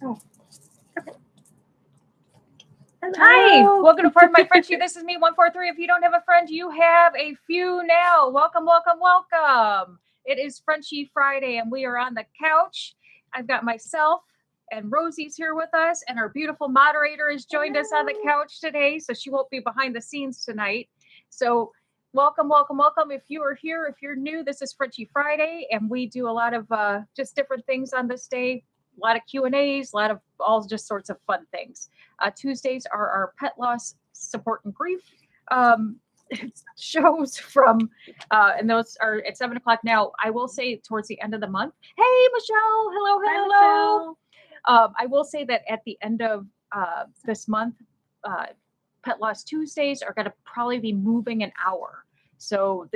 So. Hello. Hi, welcome to Pardon My Frenchie. This is me, 143. If you don't have a friend, you have a few now. Welcome, welcome, welcome. It is Frenchie Friday, and we are on the couch. I've got myself and Rosie's here with us, and our beautiful moderator has joined us on the couch today, so she won't be behind the scenes tonight. So welcome, welcome, welcome. If you are here, if you're new, this is Frenchie Friday, and we do a lot of just different things on this day. A lot of Q&As, a lot of all just sorts of fun things. Tuesdays are our pet loss support and grief shows from, and those are at 7 o'clock. Now, I will say towards the end of the month, hey, Michelle, hello, hello. Hi, Michelle. I will say that at the end of this month, Pet Loss Tuesdays are going to probably be moving an hour. So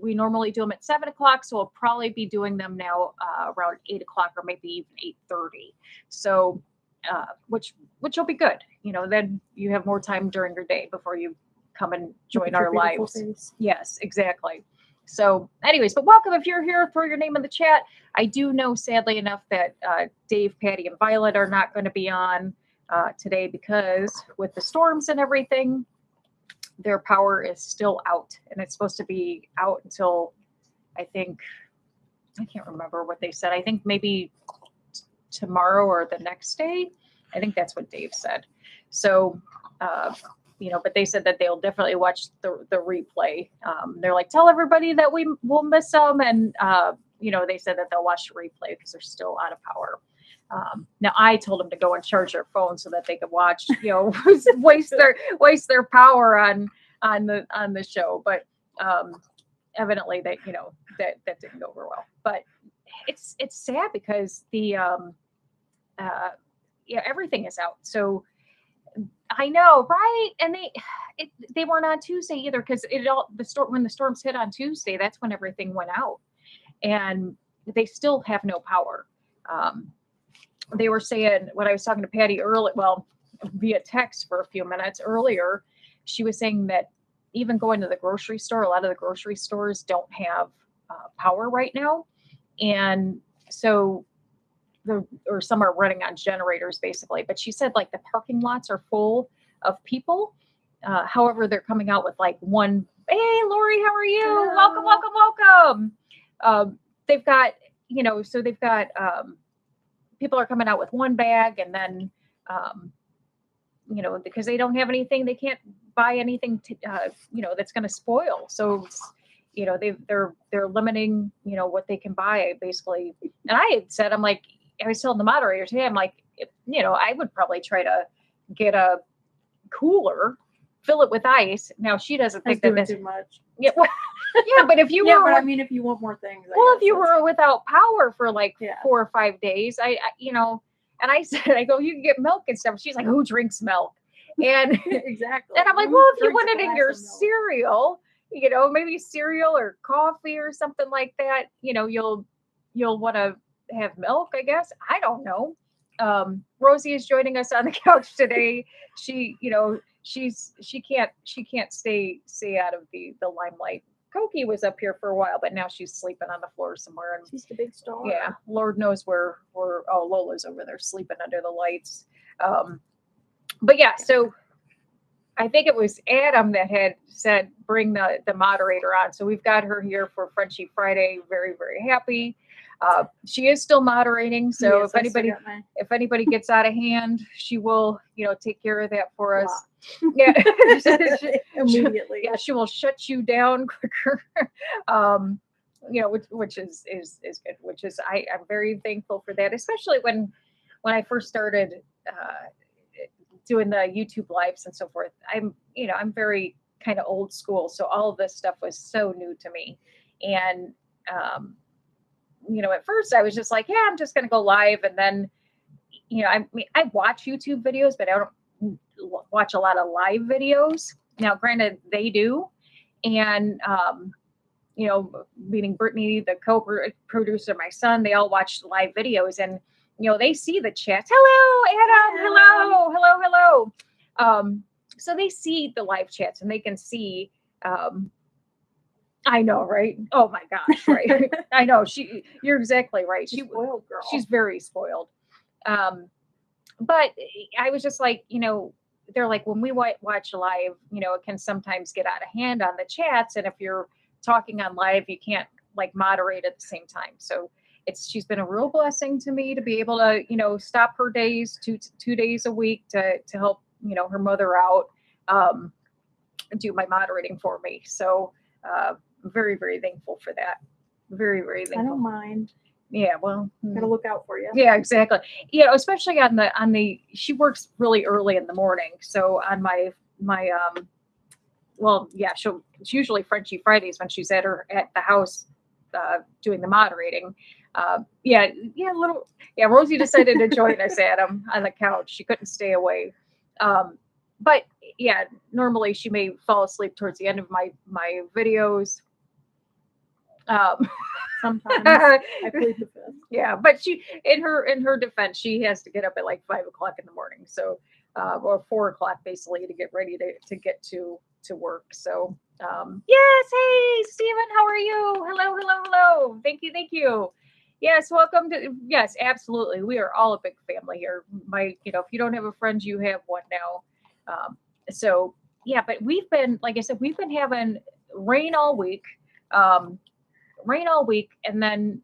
we normally do them at 7 o'clock. So we'll probably be doing them now around 8 o'clock or maybe even 8:30. So, which will be good. You know, then you have more time during your day before you come and join our lives. Face. Yes, exactly. So anyways, but welcome. If you're here, throw your name in the chat. I do know, sadly enough, that Dave, Patty, and Violet are not going to be on today because with the storms and everything, their power is still out, and it's supposed to be out until I can't remember what they said. I think maybe tomorrow or the next day. I think that's what Dave said. So, but they said that they'll definitely watch the replay. They're like, tell everybody that we will miss them, and they said that they'll watch the replay because they're still out of power. Now I told them to go and charge their phone so that they could watch, waste their power on the show. But evidently that didn't go over well. But it's sad because the everything is out. So I know, right? And they weren't on Tuesday either because when the storms hit on Tuesday, that's when everything went out, and they still have no power. They were saying when I was talking to Patty via text for a few minutes earlier, she was saying that even going to the grocery store, a lot of the grocery stores don't have power right now. And so some are running on generators basically, but she said like the parking lots are full of people. However, they're coming out with like one, hey, Lori, how are you? Hello. Welcome, welcome, welcome. They've got, people are coming out with one bag, and then, because they don't have anything, they can't buy anything to, that's going to spoil. So, they're limiting, what they can buy basically. And I had said, I was telling the moderator today, I'm like, I would probably try to get a cooler, fill it with ice. Now she doesn't think that's too much. Yeah, well, yeah, but if you were, but I mean, if you want more things, if you were without power for like 4 or 5 days, I and I said, I go, you can get milk and stuff. She's like, who drinks milk? And exactly. And I'm like, well, if you want it in your cereal, maybe cereal or coffee or something like that, you'll want to have milk, I guess. I don't know. Rosie is joining us on the couch today. She, she can't stay out of the limelight. Koki was up here for a while, but now she's sleeping on the floor somewhere. And she's the big star. Yeah, Lord knows where Lola's over there sleeping under the lights. But yeah, so I think it was Adam that had said bring the moderator on. So we've got her here for Frenchie Friday. Very, very happy. She is still moderating. So yes, if anybody gets out of hand, she will, take care of that for us. Yeah. Immediately. Yeah, she will shut you down quicker. Which is good. Which is I'm very thankful for that, especially when I first started doing the YouTube lives and so forth. I'm very kind of old school, so all of this stuff was so new to me. And at first I was just like, yeah, I'm just going to go live, and then I watch YouTube videos, but I don't watch a lot of live videos. Now, granted, they do, and meaning Brittany, the co-producer, my son, they all watch live videos, and they see the chats. Hello, Adam. Hello. So they see the live chats, and they can see. I know, right? Oh my gosh, right? I know. You're exactly right. She's spoiled girl. She's very spoiled. but I was just like, they're like, when we watch live, it can sometimes get out of hand on the chats. And if you're talking on live, you can't like moderate at the same time. So she's been a real blessing to me to be able to, stop her days 2 days a week to help, her mother out, do my moderating for me. So I'm very, very thankful for that. Very, very I thankful. don't mind. Yeah, well, Gotta look out for you. yeah, exactly. Especially on the she works really early in the morning. So on my well, yeah, it's usually Frenchie Fridays when she's at the house doing the moderating. Rosie decided to join us, Adam, on the couch. She couldn't stay away. But yeah, normally she may fall asleep towards the end of my videos. Sometimes I plead the fifth. Yeah, but she, in her defense, she has to get up at like 5 o'clock in the morning. So, or 4 o'clock basically to get ready to get to work. So, yes. Hey, Stephen, how are you? Hello, hello, hello. Thank you. Yes, welcome to, yes, absolutely. We are all a big family here. If you don't have a friend, you have one now. So yeah, but we've been, like I said, we've been having rain all week. And then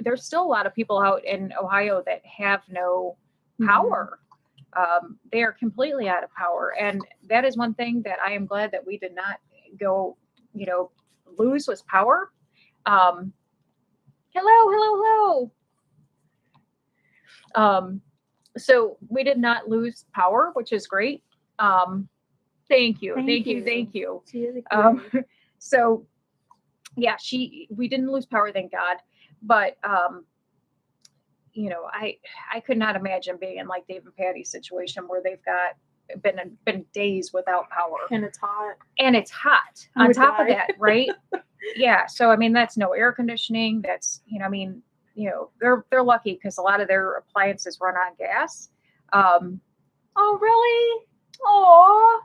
there's still a lot of people out in Ohio that have no power. They are completely out of power, and that is one thing that I am glad that we did not go lose was power. Hello. So we did not lose power, which is great. Thank you. She is a cutie. So yeah, we didn't lose power, thank God. But I could not imagine being in like Dave and Patty's situation where they've got been days without power. And it's hot. On top of that, right? Yeah. So I mean, that's no air conditioning. That's they're lucky because a lot of their appliances run on gas. Oh really? Oh.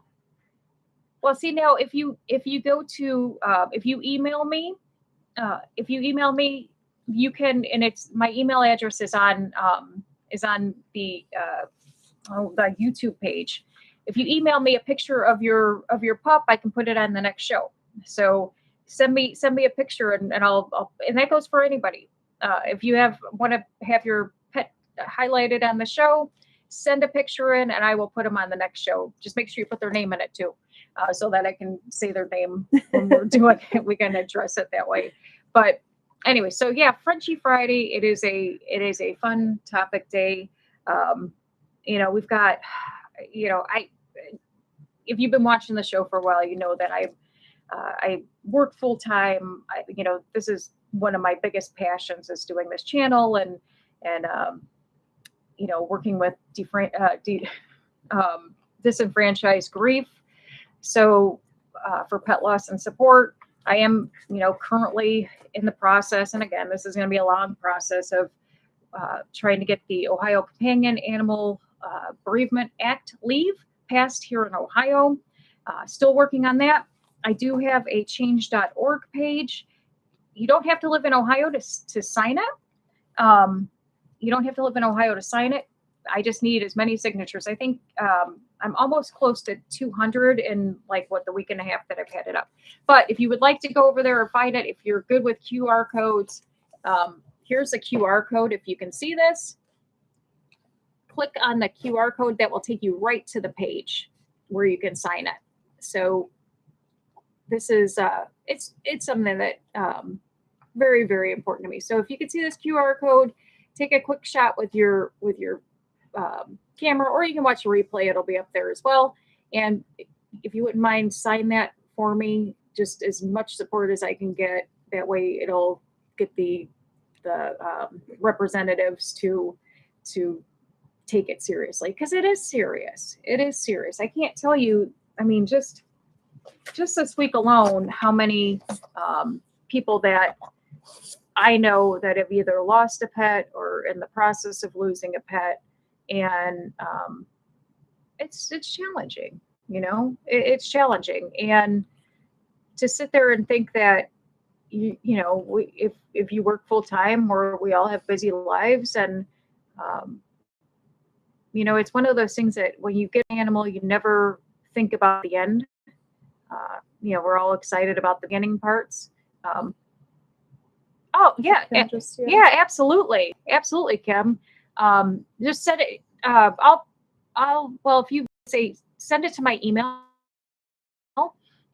Well, see now, if you go to if you email me, you can, and it's my email address is on the YouTube page. If you email me a picture of your pup, I can put it on the next show. So send me a picture, and I'll and that goes for anybody. If you want to have your pet highlighted on the show, send a picture in, and I will put them on the next show. Just make sure you put their name in it too, so that I can say their name when we're doing it. We can address it that way. But anyway, so yeah, Frenchie Friday. It is a fun topic day. We've got, if you've been watching the show for a while, you know that I work full time. This is one of my biggest passions is doing this channel and working with disenfranchised grief. So for pet loss and support, I am, currently in the process. And again, this is going to be a long process of trying to get the Ohio Companion Animal Bereavement Act leave passed here in Ohio. Still working on that. I do have a change.org page. You don't have to live in Ohio to sign it. You don't have to live in Ohio to sign it. I just need as many signatures. I think I'm almost close to 200 in like the week and a half that I've had it up. But if you would like to go over there and find it, if you're good with QR codes, here's a QR code. If you can see this, click on the QR code. That will take you right to the page where you can sign it. So this is it's something that very, very important to me. So if you can see this QR code, take a quick shot with your camera, or you can watch a replay. It'll be up there as well. And if you wouldn't mind, sign that for me, just as much support as I can get. That way it'll get the representatives to take it seriously, because it is serious. It is serious. I can't tell you, I mean, just this week alone, how many people that I know that have either lost a pet or in the process of losing a pet. And it's challenging, it's challenging. And to sit there and think that, if you work full time, or we all have busy lives, and it's one of those things that when you get an animal, you never think about the end. We're all excited about the beginning parts. Oh yeah, yeah, absolutely, Kim. Just send it. Well, if you say send it to my email,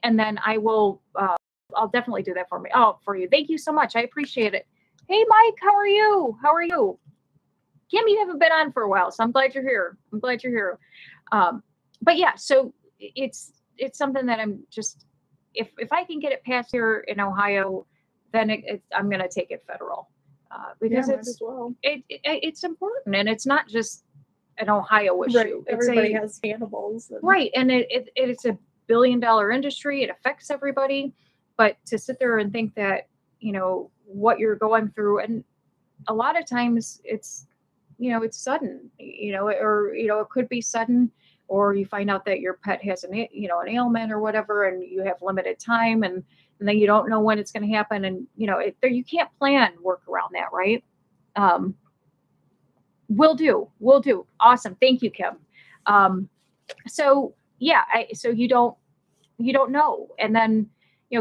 and then I will. I'll definitely do that for you. Thank you so much. I appreciate it. Hey, Mike, how are you? Kim, you haven't been on for a while, so I'm glad you're here. But yeah, so it's something that I'm just if I can get it passed here in Ohio, then I'm going to take it federal because it's important, and it's not just an Ohio issue. Right. Everybody has animals. Right, and it's $1 billion industry. It affects everybody, but to sit there and think that what you're going through, and a lot of times it's sudden, or it could be sudden, or you find out that your pet has an ailment or whatever, and you have limited time, and then you don't know when it's going to happen, and you can't work around that, right? We'll do. Awesome. Thank you, Kim. So yeah, so you don't know, and then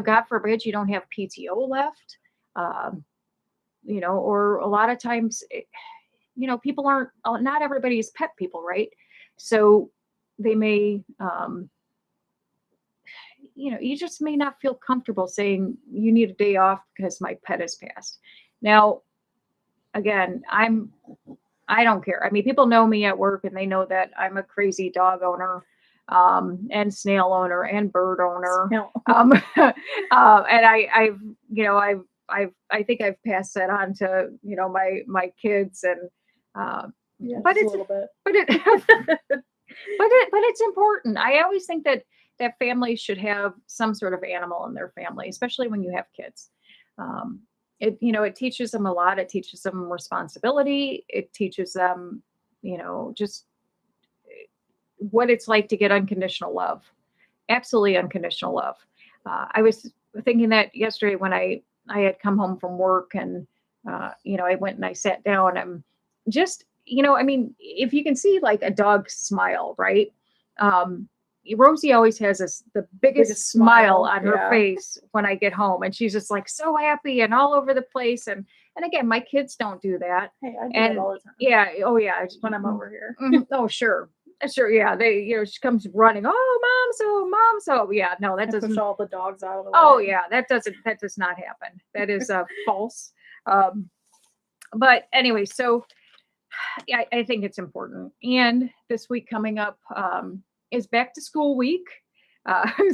God forbid you don't have PTO left, or a lot of times. People not everybody's pet people, right? So they may, you just may not feel comfortable saying you need a day off because my pet has passed. Now, again, I don't care. I mean, people know me at work and they know that I'm a crazy dog owner, and snail owner and bird owner. And I think I've passed that on to, my kids, and, but it's a little bit, but it's important. I always think that families should have some sort of animal in their family, especially when you have kids. It teaches them a lot. It teaches them responsibility. It teaches them, just what it's like to get unconditional love, absolutely unconditional love. I was thinking that yesterday when I had come home from work, and, I went and I sat down, and just, if you can see like a dog smile, right? Rosie always has the biggest smile on her face when I get home, and she's just like so happy and all over the place. And again, my kids don't do that. Hey, I do it all the time. Yeah. Oh yeah. When I'm over here. Oh, sure. Yeah. She comes running. Oh, mom. So yeah, no, that doesn't. Push all the dogs out of the way. Oh yeah. That does not happen. That is false. But anyway, so yeah, I think it's important. And this week coming up, is back to school week.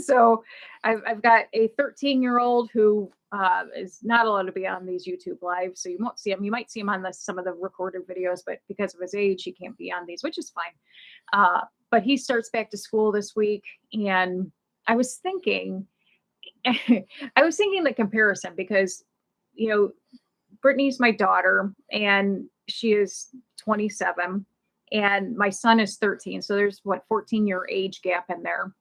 So I've got a 13-year-old who is not allowed to be on these YouTube lives. So you won't see him. You might see him on some of the recorded videos, but because of his age, he can't be on these, which is fine. But he starts back to school this week. And I was thinking the comparison, because, Brittany's my daughter and she is 27. And my son is 13. So there's 14-year age gap in there.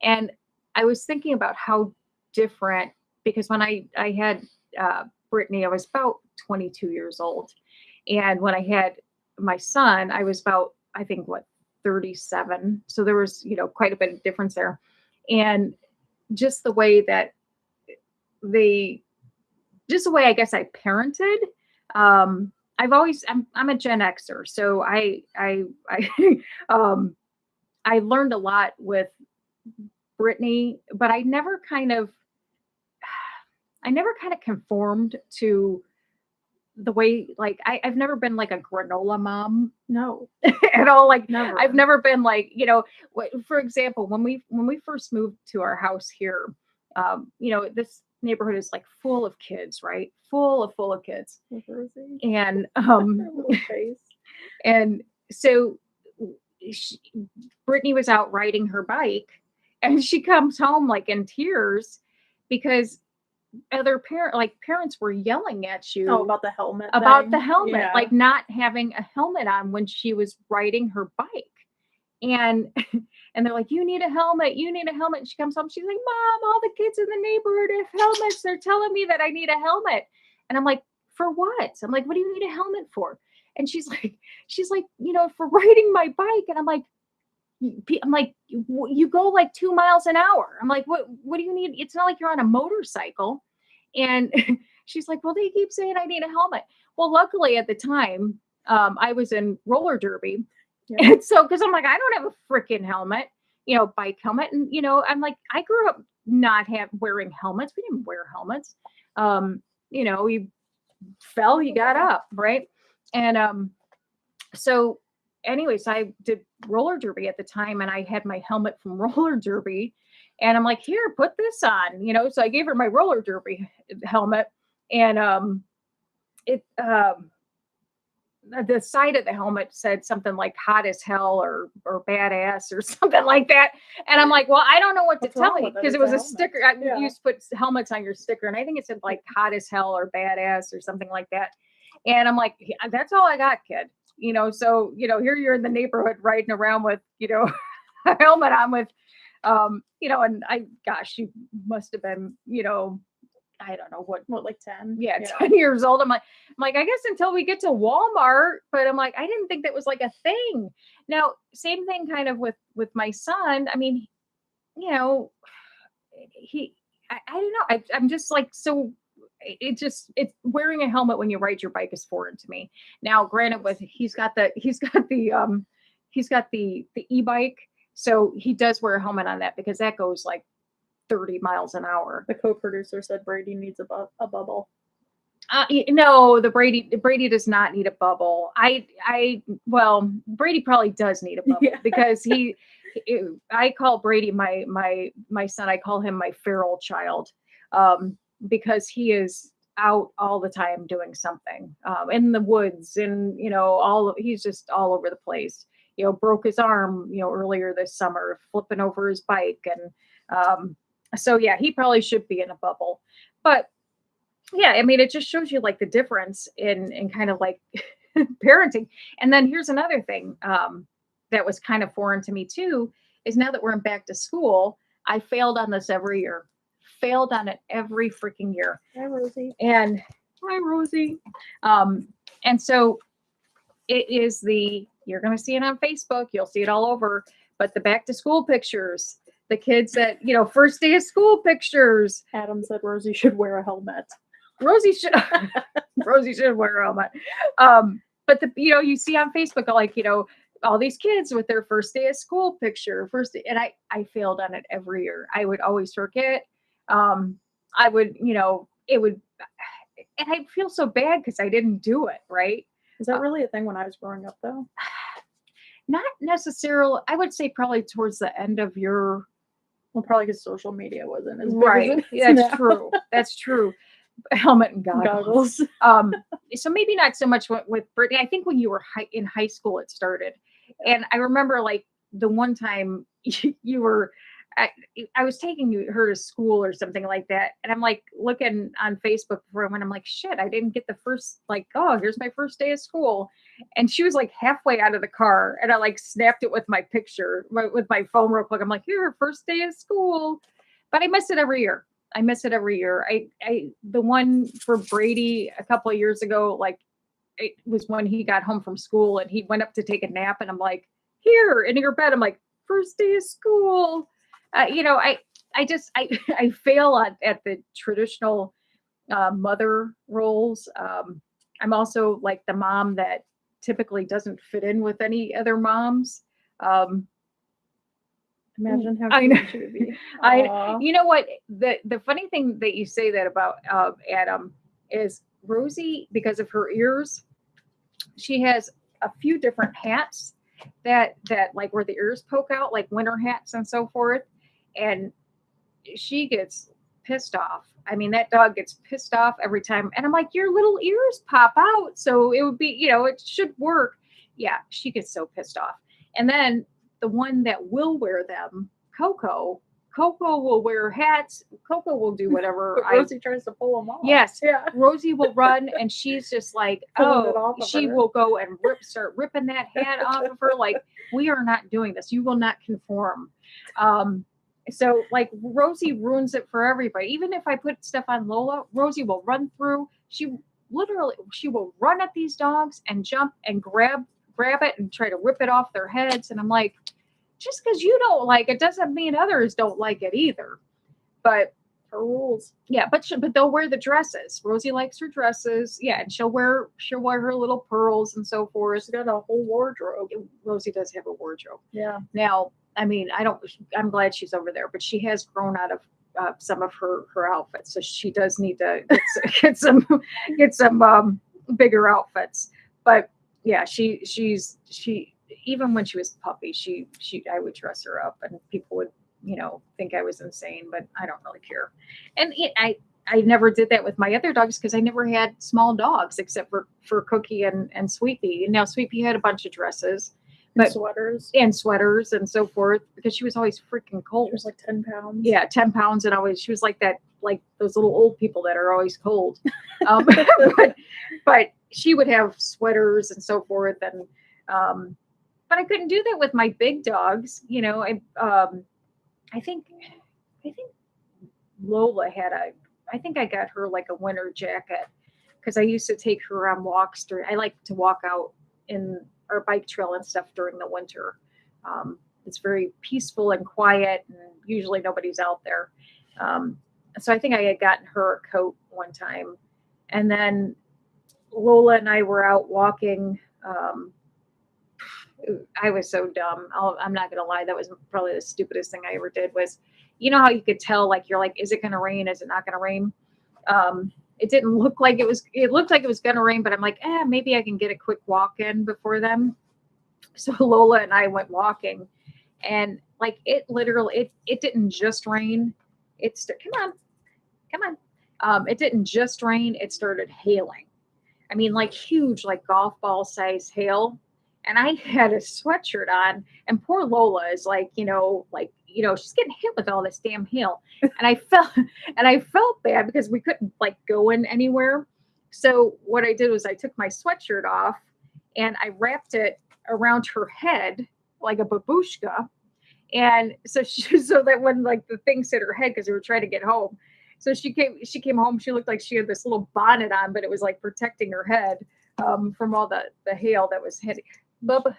And I was thinking about how different, because when I had Brittany, I was about 22 years old. And when I had my son, I was about, I think, 37. So there was, quite a bit of difference there. And just the way that I guess I parented, I'm a Gen Xer, so I learned a lot with Brittany, but I never kind of conformed to the way, like, I've never been like a granola mom. No. At all. Like, never. I've never been like, for example, when we first moved to our house here, this neighborhood is like full of kids, right? Full of kids. And and so Brittany was out riding her bike, and she comes home like in tears because other parents were yelling at you about the helmet yeah. Like not having a helmet on when she was riding her bike. And they're like, you need a helmet. And she comes home, she's like, Mom, all the kids in the neighborhood have helmets. They're telling me that I need a helmet. And I'm like, for what? I'm like, what do you need a helmet for? And she's like, for riding my bike. And I'm like, you go like 2 miles an hour. I'm like, what do you need? It's not like you're on a motorcycle. And she's like, well, they keep saying I need a helmet. Well, luckily at the time, I was in roller derby. Yeah. And so, because I'm like, I don't have a freaking helmet, bike helmet. And, I'm like, I grew up not wearing helmets. We didn't wear helmets. You fell, you got up, right? And so anyways, I did roller derby at the time, and I had my helmet from roller derby. And I'm like, here, put this on, So I gave her my roller derby helmet, and it the side of the helmet said something like hot as hell or badass or something like that. And I'm like, well, I don't know what to What's tell wrong you, with it? because it It's was a a helmet. sticker. Yeah. I used to put helmets on your sticker, and I think it said like hot as hell or badass or something like that. And I'm like, yeah, that's all I got, kid. So here you're in the neighborhood riding around with a helmet on with and you must have been I don't know what, like 10? yeah, 10 years old. I'm like, I guess until we get to Walmart, but I'm like, I didn't think that was like a thing. Now, same thing kind of with my son. I mean, I don't know. I'm just like, so it's wearing a helmet when you ride your bike is foreign to me. Now, granted, he's got the e-bike. So he does wear a helmet on that because that goes like 30 miles an hour. The co-producer said Brady needs a bubble. No, Brady does not need a bubble. Well, Brady probably does need a bubble because I call Brady my son. I call him my feral child, because he is out all the time doing something, in the woods, and he's just all over the place. Broke his arm, earlier this summer, flipping over his bike. And so yeah, he probably should be in a bubble. But yeah, I mean, it just shows you like the difference in kind of like parenting. And then here's another thing that was kind of foreign to me too, is now that we're in back to school, I failed on this every year. Failed on it every freaking year. Hi, Rosie. And hi, Rosie. And so it is you're going to see it on Facebook. You'll see it all over. But the back to school pictures, the kids that, first day of school pictures. Adam said Rosie should wear a helmet. Rosie should wear a helmet. But you see on Facebook, like, all these kids with their first day of school picture, and I failed on it every year. I would always forget. I would, it would, and I'd feel so bad because I didn't do it. Right. Is that really a thing when I was growing up though? Not necessarily. I would say probably towards the end of your. Well, probably because social media wasn't as big right. as it is That's now. true. That's true. Helmet and goggles. So maybe not so much with Brittany. I think when you were in high school, it started. And I remember like the one time you were, I was taking her to school or something like that. And I'm like looking on Facebook before I went, I'm like, shit, I didn't get the first, like, oh, here's my first day of school. And she was like halfway out of the car, and I like snapped it with my picture, with my phone real quick. I'm like, here, first day of school. But I miss it every year. The one for Brady a couple of years ago, like it was when he got home from school and he went up to take a nap, and I'm like, here in your bed. I'm like, first day of school. I fail at the traditional mother roles. I'm also like the mom that typically doesn't fit in with any other moms. Imagine how I know. cute she would be. You know what? The funny thing that you say that about Adam is Rosie, because of her ears, she has a few different hats that like where the ears poke out, like winter hats and so forth. And she gets pissed off. I mean, that dog gets pissed off every time. And I'm like, your little ears pop out. So it would be, it should work. Yeah, she gets so pissed off. And then the one that will wear them, Coco will wear hats. Coco will do whatever. But Rosie tries to pull them off. Yes. Yeah. Rosie will run, and she's just like, she will go and start ripping that hat off of her. Like, we are not doing this. You will not conform. So like Rosie ruins it for everybody. Even if I put stuff on Lola, Rosie will run through. literally, she will run at these dogs and jump and grab it and try to rip it off their heads. And I'm like, just because you don't like it doesn't mean others don't like it either. But her rules. yeah, but they'll wear the dresses. Rosie likes her dresses. Yeah, and she'll wear her little pearls and so forth. She's got a whole wardrobe. Rosie does have a wardrobe. Yeah. Now, I mean, I'm glad she's over there, but she has grown out of some of her outfits, so she does need to get some bigger outfits. But yeah, she even when she was a puppy, I would dress her up, and people would think I was insane, but I don't really care. And I never did that with my other dogs because I never had small dogs except for Cookie and Sweepy. And now Sweepy had a bunch of dresses. But sweaters and so forth because she was always freaking cold. She was like 10 pounds. Yeah, 10 pounds, and always she was like that, like those little old people that are always cold. But she would have sweaters and so forth, and but I couldn't do that with my big dogs. I think Lola had I think I got her like a winter jacket because I used to take her on walks I like to walk out in our bike trail and stuff during the winter. It's very peaceful and quiet, and usually nobody's out there. So I think I had gotten her a coat one time, and then Lola and I were out walking. I was so dumb. I'm not gonna lie. That was probably the stupidest thing I ever did. Was, how you could tell, like, you're like, is it gonna rain? Is it not gonna rain? It didn't look like it was. It looked like it was gonna rain, but I'm like, maybe I can get a quick walk in before then. So Lola and I went walking, and like it literally, it didn't just rain. Come on. It didn't just rain. It started hailing. I mean, like huge, like golf ball size hail. And I had a sweatshirt on, and poor Lola is like, she's getting hit with all this damn hail. And I felt bad because we couldn't like go in anywhere. So what I did was I took my sweatshirt off and I wrapped it around her head like a babushka. And so so that when like the things hit her head, because we were trying to get home. So she came home. She looked like she had this little bonnet on, but it was like protecting her head from all the hail that was hitting. Bubba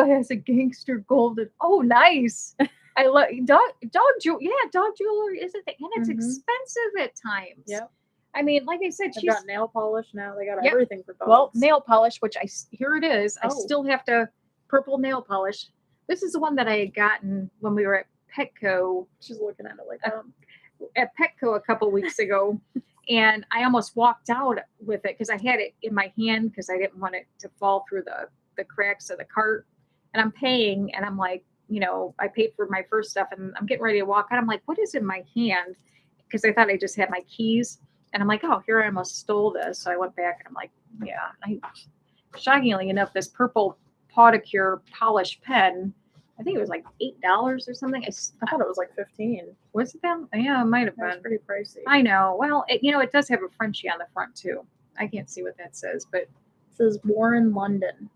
has a gangster golden. Oh, nice. I love dog jewelry is a thing, and it's expensive at times. Yep. I mean, like I said, she's got nail polish now. They got Yep. everything for dogs. Well, nail polish, which here it is. I Oh. still have to purple nail polish. This is the one that I had gotten when we were at Petco. She's looking at it like at Petco a couple weeks ago, and I almost walked out with it because I had it in my hand because I didn't want it to fall through the cracks of the cart. And I'm paying, and I'm like, I paid for my first stuff, and I'm getting ready to walk out. I'm like, what is in my hand? Because I thought I just had my keys, and I'm like, oh, here I almost stole this. So I went back, and I'm like, yeah. Shockingly enough, this purple Podicure polish pen, I think it was like $8 or something. I thought it was like 15. Was it that? Yeah, it might have That's been. pretty pricey. I know. Well, it does have a Frenchie on the front too. I can't see what that says, but it says Warren London.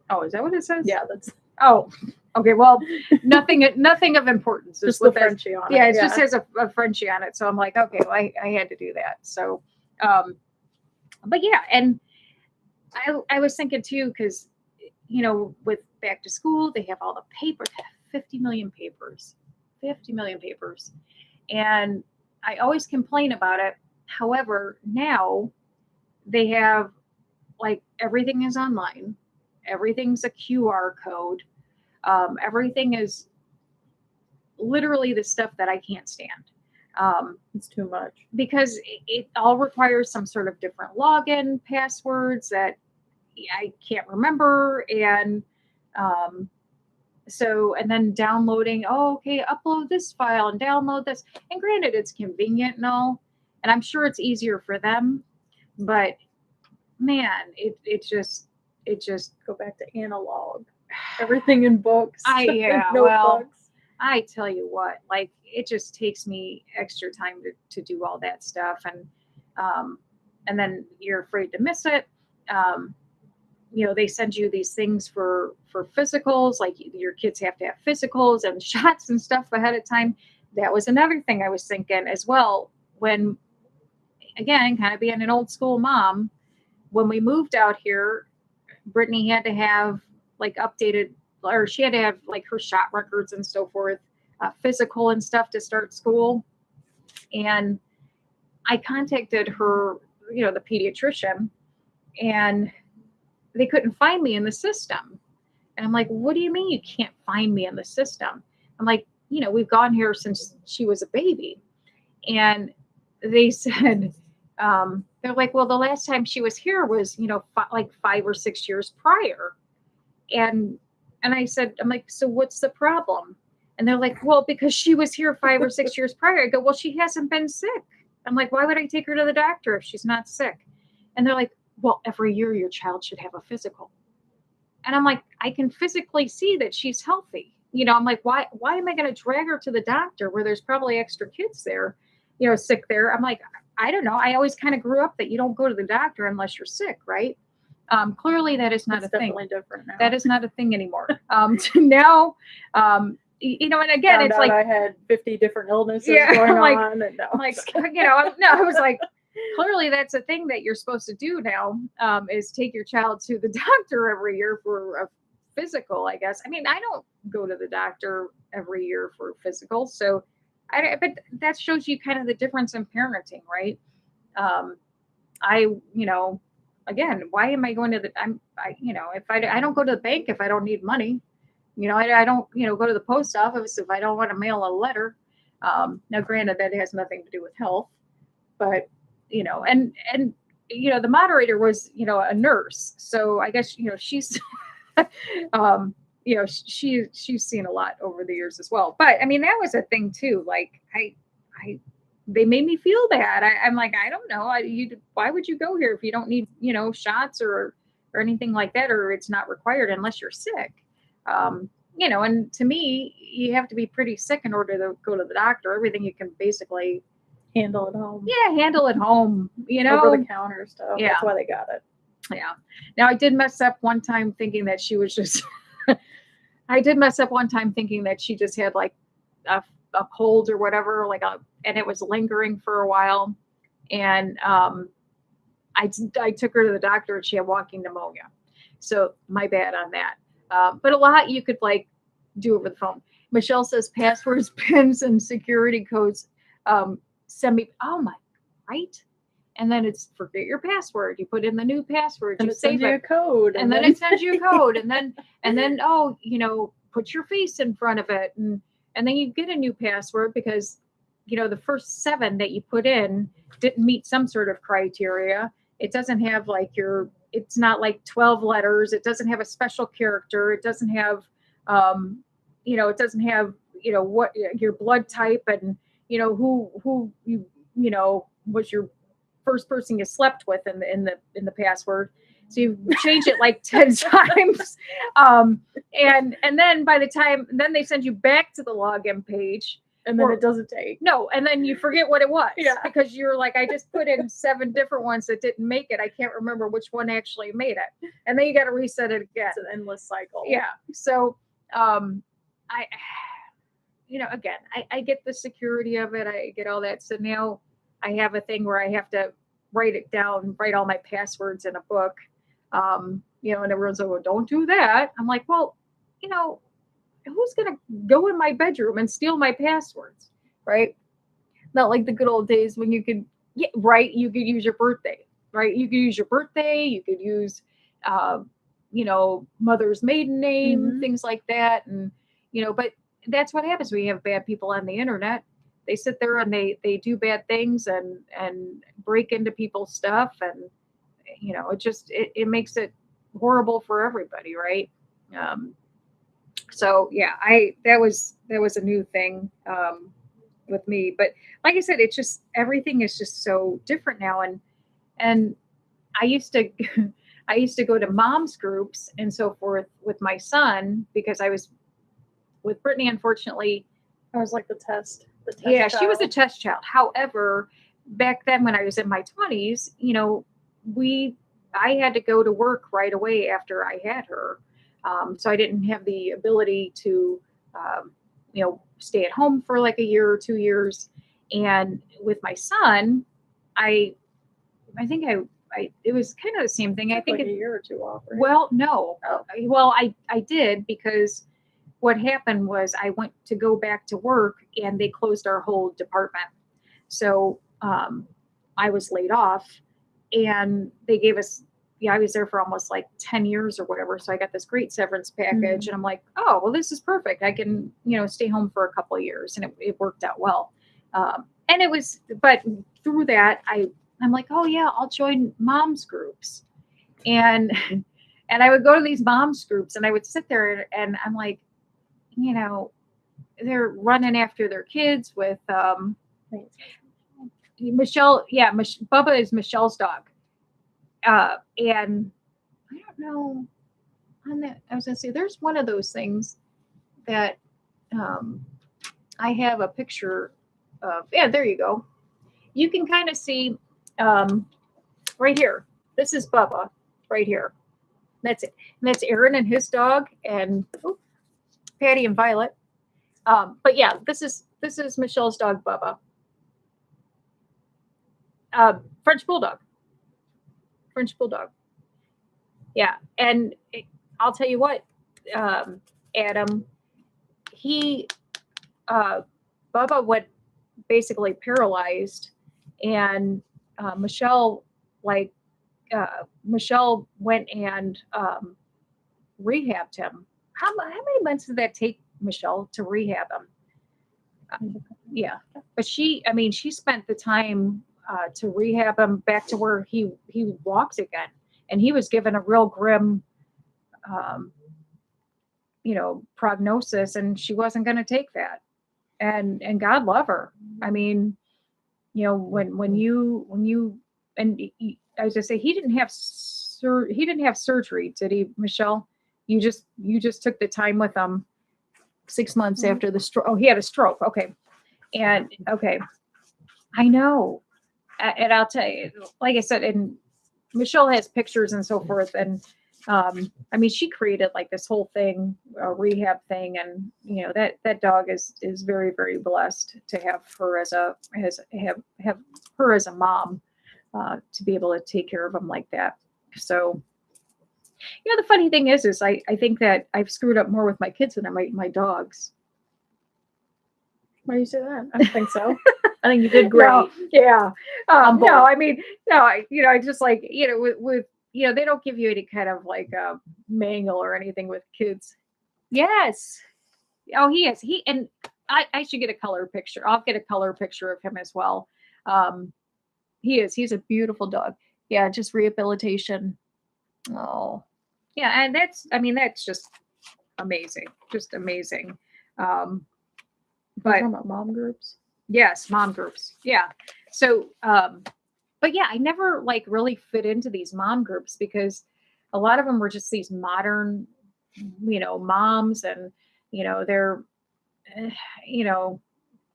Oh, is that what it says? Yeah, that's. Oh, okay. Well, nothing of importance. Just the Frenchie on it. Yeah, it just has a Frenchie on it. So I'm like, okay, well, I had to do that. So, but yeah, and I was thinking too, because with back to school, they have all the papers, 50 million papers, and I always complain about it. However, now they have like everything is online. Everything's a QR code. Everything is literally the stuff that I can't stand. It's too much. Because it all requires some sort of different login passwords that I can't remember. And and then downloading, upload this file and download this. And granted, it's convenient and all, and I'm sure it's easier for them, but man, it just go back to analog. Everything in books. Well, I tell you what, like it just takes me extra time to do all that stuff, and then you're afraid to miss it. They send you these things for physicals, like your kids have to have physicals and shots and stuff ahead of time. That was another thing I was thinking as well. When, again, kind of being an old school mom, when we moved out here, Brittany had to have like updated, or she had to have like her shot records and so forth, physical and stuff to start school. And I contacted her, the pediatrician, and they couldn't find me in the system. And I'm like, what do you mean you can't find me in the system? I'm like, we've gone here since she was a baby. And they said, they're like, well, the last time she was here was, like 5 or 6 years prior. And I said, I'm like, so what's the problem? And they're like, well, because she was here 5 or 6 years prior. I go, well, she hasn't been sick. I'm like, why would I take her to the doctor if she's not sick? And they're like, well, every year your child should have a physical. And I'm like, I can physically see that she's healthy. I'm like, why am I going to drag her to the doctor where there's probably extra kids there, sick there? I'm like, I don't know. I always kind of grew up that you don't go to the doctor unless you're sick, right? Clearly that is not a thing. Definitely different now. That is not a thing anymore. Now, and again, Found it's out like I had 50 different illnesses Yeah, going like- on. And no. like no, I was like, clearly that's a thing that you're supposed to do now, is take your child to the doctor every year for a physical, I guess. I mean, I don't go to the doctor every year for physical, so but that shows you kind of the difference in parenting, right? Again, why am I going to if I don't go to the bank if I don't need money, I don't, go to the post office if I don't want to mail a letter. Now, granted, that has nothing to do with health, but, and the moderator was, a nurse. So I guess, she's, she's seen a lot over the years as well. But I mean, that was a thing too. Like they made me feel bad. I'm like, I don't know. Why would you go here if you don't need, shots or anything like that, or it's not required unless you're sick? And to me, you have to be pretty sick in order to go to the doctor. Everything you can basically handle at home. Yeah, handle at home, Over the counter stuff. Yeah. That's why they got it. Yeah. Now I did mess up one time thinking that she was just I did mess up one time thinking that she just had like a cold or whatever, and it was lingering for a while. And I took her to the doctor and she had walking pneumonia. So my bad on that. But a lot you could do over the phone. Michelle says passwords, pins, and security codes. Right? And then it's forget your password. You put in the new password. And You it sends save you a it. code. And then it sends you a code. And then put your face in front of it. And then you get a new password because, the first 7 that you put in didn't meet some sort of criteria. It doesn't have it's not like 12 letters. It doesn't have a special character. It doesn't have, it doesn't have, what your blood type and, who you, was your first person you slept with in the password. So you change it like 10 times. And then by the time, then they send you back to the login page. And then it doesn't take. No, and then you forget what it was. Yeah. Because you're like, I just put in 7 different ones that didn't make it. I can't remember which one actually made it. And then you got to reset it again. It's an endless cycle. Yeah. So, again, I get the security of it. I get all that. So now I have a thing where I have to write it down, write all my passwords in a book. And everyone's like, well, don't do that. I'm like, well, who's going to go in my bedroom and steal my passwords? Right. Not like the good old days when you could, you could use your birthday, right? You could use your birthday. You could use, mother's maiden name, things like that. And, but that's what happens when you have bad people on the internet. They sit there and they do bad things and break into people's stuff. And, it makes it horrible for everybody. Right. So yeah, that was a new thing, with me, but like I said, it's just, everything is just so different now. And I used to go to mom's groups and so forth with my son because I was with Brittany. Unfortunately, I was like the test yeah, she was a child. test child. However, back then when I was in my 20s, I had to go to work right away after I had her. So I didn't have the ability to, stay at home for like a year or 2 years. And with my son, I think it was kind of the same thing. I Took think like a year or two off, right? well, no. Oh. Well, I did because what happened was I went to go back to work and they closed our whole department. So I was laid off and they gave us, yeah, I was there for almost like 10 years or whatever. So I got this great severance package and I'm like, oh, well, this is perfect. I can, stay home for a couple of years, and it worked out well. And it was, but through that, I'm like, oh yeah, I'll join moms groups. And, and I would go to these moms groups and I would sit there and I'm like, they're running after their kids with, Michelle. Yeah. Bubba is Michelle's dog. And I don't know on that. I was gonna say there's one of those things that I have a picture of. Yeah, there you go. You can kind of see right here. This is Bubba right here. That's it. And that's Aaron and his dog, and Patty and Violet. But yeah, this is Michelle's dog, Bubba. French bulldog. French bulldog. Yeah, and I'll tell you what, Adam, Bubba went basically paralyzed, and Michelle went and rehabbed him. How many months did that take Michelle to rehab him? Yeah, but she spent the time to rehab him back to where he walks again, and he was given a real grim prognosis, and she wasn't going to take that, and God love her. I mean, when you and I was just say he didn't have surgery, did he, Michelle? You just took the time with him 6 months after the stroke. Oh, he had a stroke. Okay. And okay, I know. And I'll tell you, like I said, and Michelle has pictures and so forth. And she created like this whole thing, a rehab thing. And, that dog is very, very blessed to have her have her as a mom, to be able to take care of him like that. So, the funny thing is I think that I've screwed up more with my kids than I might my dogs. Why do you say that? I don't think so. I think you did great. No, yeah. No, I just like, with they don't give you any kind of like a manual or anything with kids. Yes. Oh, he is. And I should get a color picture. I'll get a color picture of him as well. He's a beautiful dog. Yeah. Just rehabilitation. Oh, yeah. And that's just amazing. Just amazing. But about mom groups. Yes, mom groups. Yeah. So, but yeah, I never like really fit into these mom groups because a lot of them were just these modern, moms, and, they're,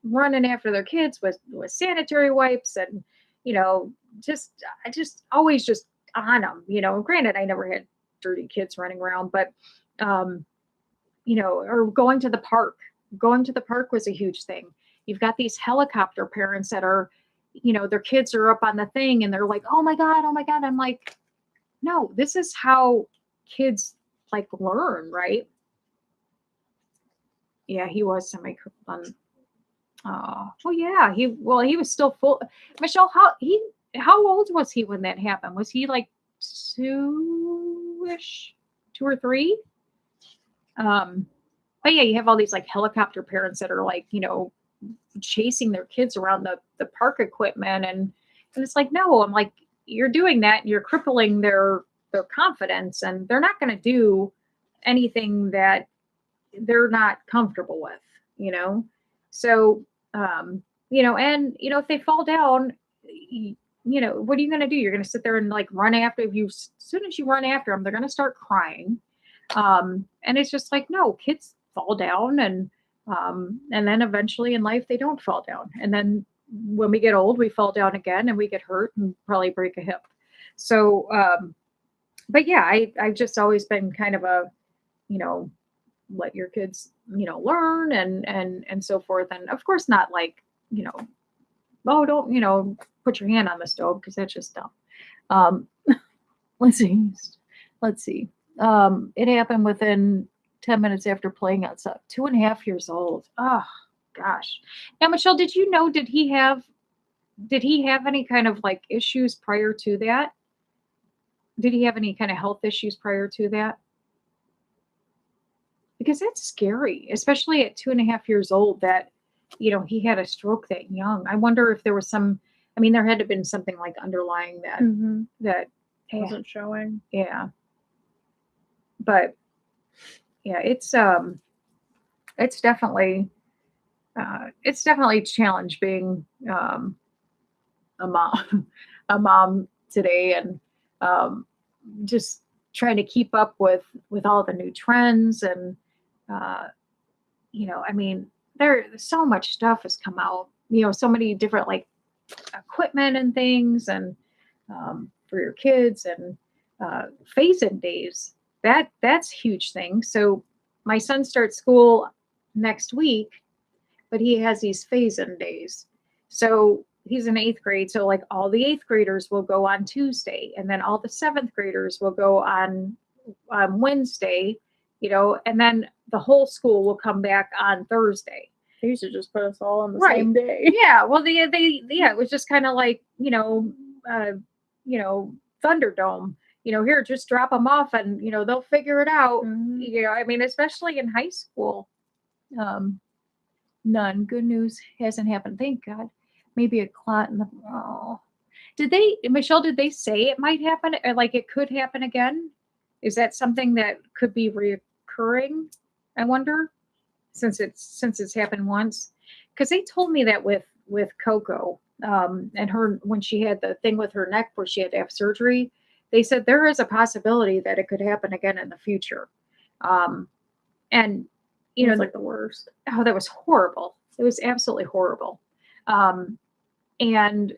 running after their kids with sanitary wipes and, I just always just on them, granted, I never had dirty kids running around, but, or going to the park. Going to the park was a huge thing. You've got these helicopter parents that are, their kids are up on the thing and they're like, oh my God. I'm like, no, this is how kids like learn, right? Yeah, he was semi-crippled. Well, yeah, he was still full. Michelle, how old was he when that happened? Was he like 2-ish, 2 or 3? But yeah, you have all these like helicopter parents that are like, chasing their kids around the park equipment. And it's like, no, I'm like, you're doing that and you're crippling their confidence, and they're not going to do anything that they're not comfortable with, So, and, if they fall down, what are you going to do? You're going to sit there and like run after you. As soon as you run after them, they're going to start crying. And it's just like, no, kids fall down, and then eventually in life they don't fall down, and then when we get old we fall down again and we get hurt and probably break a hip. So but yeah, I've just always been kind of a let your kids learn and so forth, and of course not like oh, don't put your hand on the stove, because that's just dumb. Um, let's see. Let's see. It happened within 10 minutes after playing outside. 2.5 years old. Oh gosh. Now, Michelle, did you know, did he have any kind of like issues prior to that? Did he have any kind of health issues prior to that? Because that's scary, especially at 2.5 years old, that, he had a stroke that young. I wonder if there was I mean, there had to have been something like underlying that, Mm-hmm. that, Wasn't showing. yeah. But yeah, it's definitely a challenge being, a mom, a mom today, and, just trying to keep up with all the new trends, and, uh, I mean, there's so much stuff has come out, so many different like equipment and things, and, for your kids, and, phase-in days. That's a huge thing. So my son starts school next week, but he has these phase-in days. So he's in 8th grade. So like all the 8th graders will go on Tuesday, and then all the 7th graders will go on Wednesday, and then the whole school will come back on Thursday. They used to just put us all on the Right. same day. Yeah. Well, it was just kind of like, Thunderdome. Here, just drop them off, and they'll figure it out. Mhm. I mean, especially in high school. None. Good news hasn't happened. Thank God. Maybe a clot in the. Oh. Michelle, did they say it might happen? Or like it could happen again? Is that something that could be reoccurring? I wonder, since it's happened once, because they told me that with Coco, and her, when she had the thing with her neck where she had to have surgery, they said there is a possibility that it could happen again in the future. And It's like the worst. oh, that was horrible. It was absolutely horrible. And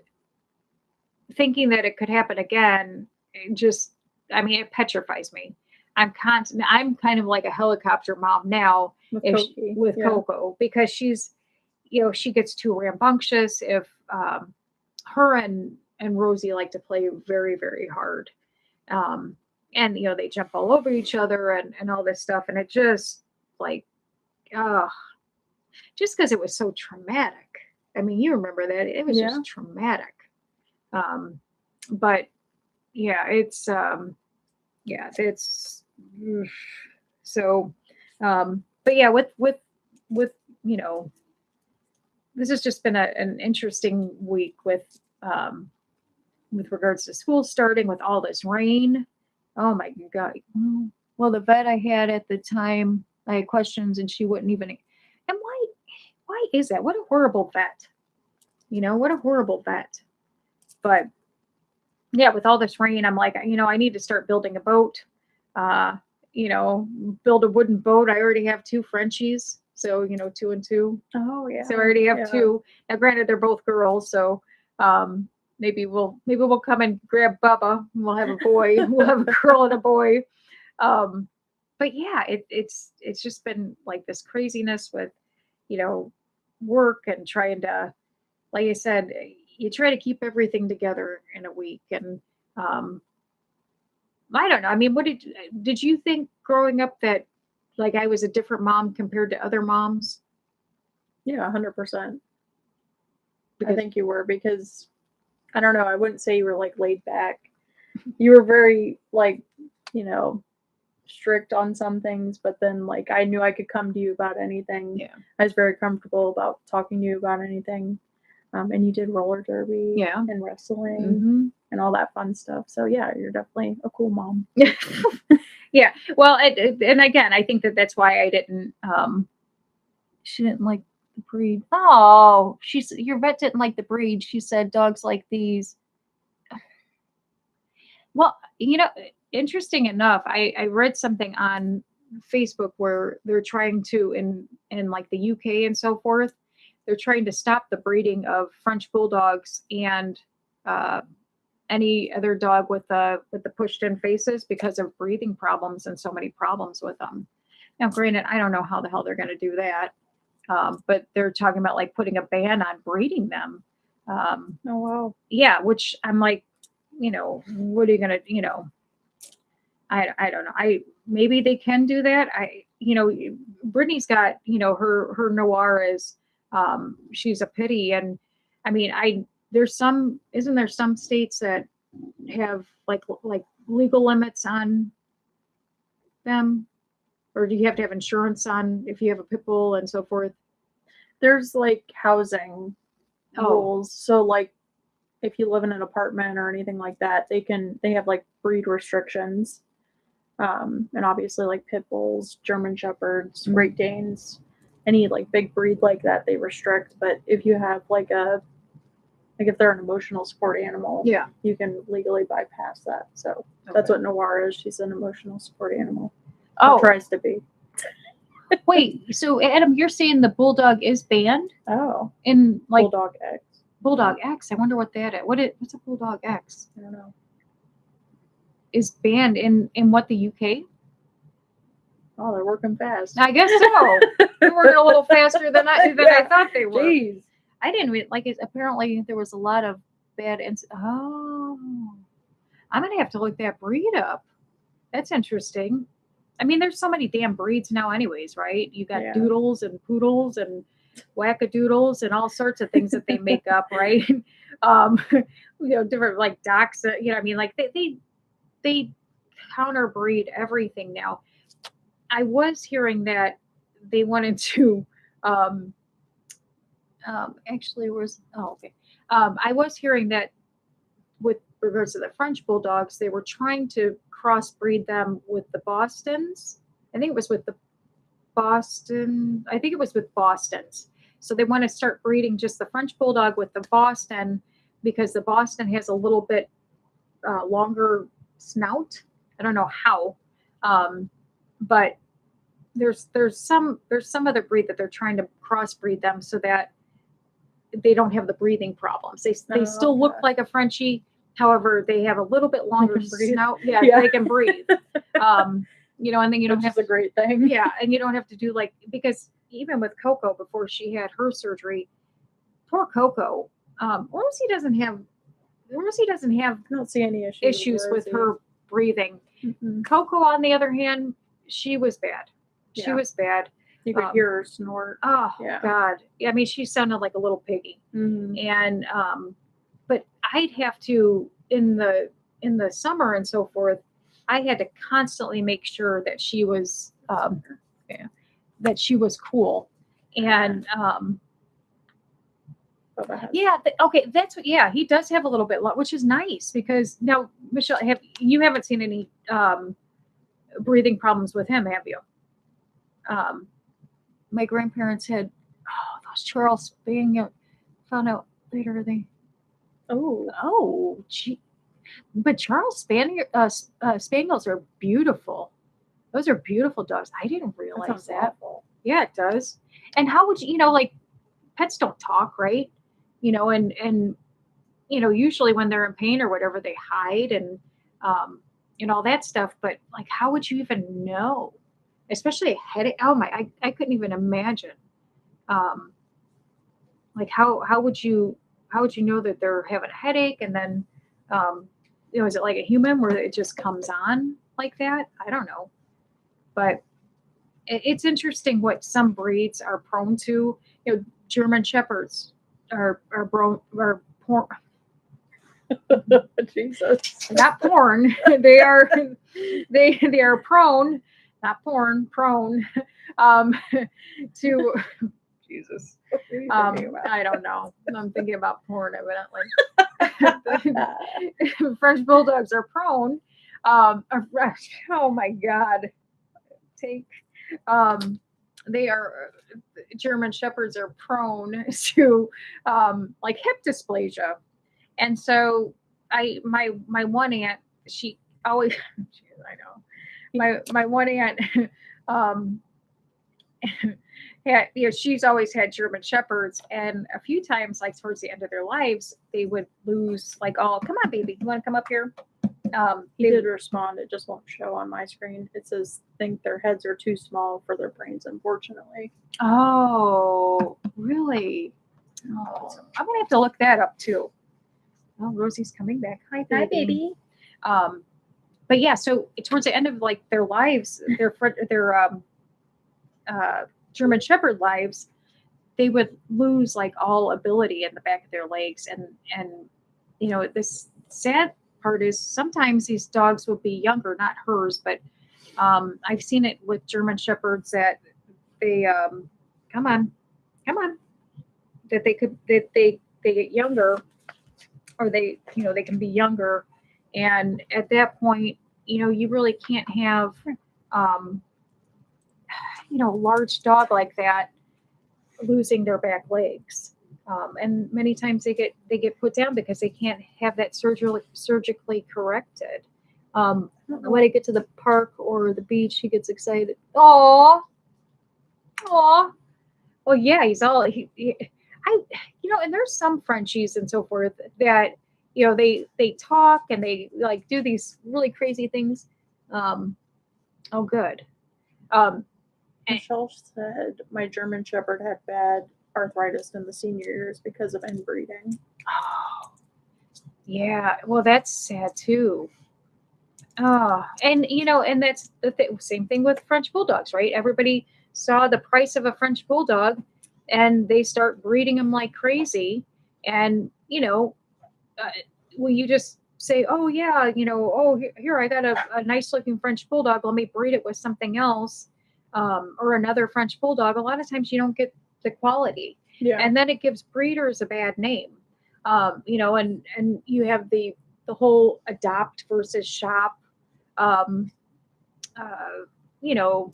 thinking that it could happen again, it petrifies me. I'm kind of like a helicopter mom now with Yeah. Coco, because she's, she gets too rambunctious. If her and Rosie like to play very, very hard. And they jump all over each other, and all this stuff. And it just like, just because it was so traumatic. I mean, you remember that it was just traumatic. But yeah, it's so. But yeah, with this has just been an interesting week with regards to school starting, with all this rain. Oh my God. Well, the vet I had at the time, I had questions, and she wouldn't even. And why is that? What a horrible vet. What a horrible vet. But yeah, with all this rain, I'm like, I need to start building a boat. Build a wooden boat. I already have 2 Frenchies. So, 2 and 2. Oh yeah. So I already have 2. Now, granted, they're both girls. So, maybe we'll come and grab Bubba, and we'll have a boy. We'll have a girl and a boy. But yeah, it's just been like this craziness with, work, and trying to, like I said, you try to keep everything together in a week. And I don't know. I mean, what did you think growing up that like I was a different mom compared to other moms? Yeah, 100%. I think you were, because I don't know, I wouldn't say you were like laid back. You were very like, strict on some things, but then like I knew I could come to you about anything. Yeah. I was very comfortable about talking to you about anything. And you did roller derby, Yeah, and wrestling, and all that fun stuff. So yeah, you're definitely a cool mom. Yeah. Well, and again, I think that's why I didn't. She didn't like the breed. Oh, your vet didn't like the breed. She said dogs like these. Well, interesting enough, I read something on Facebook where they're trying to, in like the UK and so forth, they're trying to stop the breeding of French bulldogs and any other dog with the pushed in faces, because of breathing problems and so many problems with them. Now, granted, I don't know how the hell they're going to do that, but they're talking about like putting a ban on breeding them. Oh wow. Yeah, which I'm like, what are you gonna, I don't know. Maybe they can do that. Brittany's got, her Noir is, she's a pity. And I mean, isn't there some states that have like legal limits on them? Or do you have to have insurance on if you have a pit bull and so forth? There's like housing rules. So like if you live in an apartment or anything like that, they have like breed restrictions. And obviously like pit bulls, German shepherds, Great Danes, any like big breed like that they restrict. But if you have if they're an emotional support animal, Yeah. you can legally bypass that. So that's what Noir is. She's an emotional support animal. Oh, or tries to be. Wait, so Adam, you're saying the bulldog is banned? Oh, in like Bulldog X. Bulldog X. I wonder what that is. What's a Bulldog X? I don't know. Is banned in what, the UK? Oh, they're working fast. I guess so. They're working a little faster than I thought they were. Jeez. I didn't like it. Apparently, there was a lot of bad. Oh, I'm gonna have to look that breed up. That's interesting. I mean, there's so many damn breeds now, anyways, right? You got doodles and poodles and wackadoodles and all sorts of things that they make up, right? Different like docs. I mean, like they counterbreed everything now. I was hearing that they wanted to. Actually, I was hearing that with regards to the French bulldogs, they were trying to crossbreed them with the Bostons. I think it was with Bostons. So they want to start breeding just the French bulldog with the Boston because the Boston has a little bit longer snout. I don't know how, but there's some other breed that they're trying to crossbreed them so that they don't have the breathing problems. They still look like a Frenchie. However, they have a little bit longer snout. Yeah, they can breathe. And then you don't have a great thing. Yeah, and you don't have to do because even with Coco before she had her surgery, poor Coco, Rosie doesn't have. I don't see any issues with her breathing. Mm-hmm. Coco, on the other hand, she was bad. Yeah. She was bad. You could hear her snort. Oh God! I mean, she sounded like a little piggy. Mm-hmm. And but I'd have to in the summer and so forth. I had to constantly make sure that she was cool. And okay, that's what. Yeah, he does have a little bit, which is nice because now, Michelle, you haven't seen any breathing problems with him, have you? My grandparents had those Charles Spaniel. Found out later gee. But Charles Spaniels are beautiful. Those are beautiful dogs. I didn't realize that. Yeah, it does. And how would you, like pets don't talk, right? And usually when they're in pain or whatever, they hide and all that stuff. But like, how would you even know? Especially a headache. Oh my! I couldn't even imagine. Like how would you know that they're having a headache and then is it like a human where it just comes on like that? I don't know, but it's interesting what some breeds are prone to. German shepherds are porn. Jesus, not porn. They are prone, not porn, prone to Jesus. I don't know. I'm thinking about porn evidently. French bulldogs are prone. Oh my God. They are German shepherds are prone to like hip dysplasia. And so my one aunt, she always I know. My one aunt she's always had German shepherds, and a few times, like towards the end of their lives, they would lose come on, baby, you want to come up here? He did respond. It just won't show on my screen. It says, think their heads are too small for their brains, unfortunately. Oh, really? Oh, I'm going to have to look that up too. Oh, Rosie's coming back. Hi, Hi, baby. baby. But yeah, so towards the end of like their lives, their German Shepherd lives, they would lose like all ability in the back of their legs, and you know, this sad part is sometimes these dogs would be younger, not hers, but I've seen it with German Shepherds that they come on, that they get younger, or they, you know, they can be younger, and at that point, you know, you really can't have you know, a large dog like that losing their back legs. And many times they get put down because they can't have that surgically corrected. When I get to the park or the beach, he gets excited. Oh, well, yeah, he's all you know, and there's some Frenchies and so forth that, you know, they talk and they like do these really crazy things. Oh, good. Michelle said my German Shepherd had bad arthritis in the senior years because of inbreeding. Oh, yeah. Well, that's sad too. Oh, and you know, and that's the same thing with French bulldogs, right? Everybody saw the price of a French bulldog, and they start breeding them like crazy. And you know, will you just say, "Oh yeah, you know, oh here I got a nice looking French bulldog. Let me breed it with something else, or another French bulldog." A lot of times you don't get the quality, and then it gives breeders a bad name. You know, and you have the whole adopt versus shop, um, you know,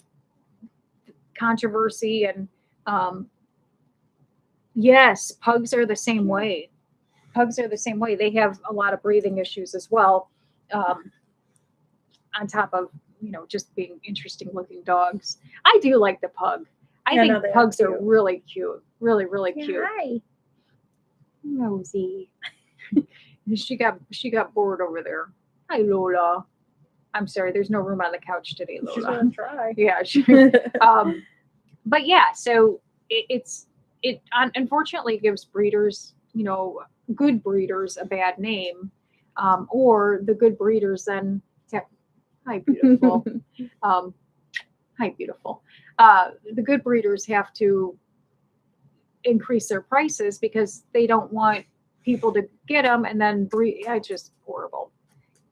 controversy, and yes, pugs are the same way. Pugs are the same way. They have a lot of breathing issues as well, on top of, you know, just being interesting looking dogs. I do like the pug. I think pugs are really cute, really cute. Hi, Rosie. She got bored over there. Hi, Lola. I'm sorry, there's no room on the couch today, Lola. She's gonna try. Yeah. But yeah, so it unfortunately gives breeders, you know, good breeders a bad name, or the good breeders then. Hi, beautiful. Hi, beautiful. The good breeders have to increase their prices because they don't want people to get them and then breed. It's just horrible.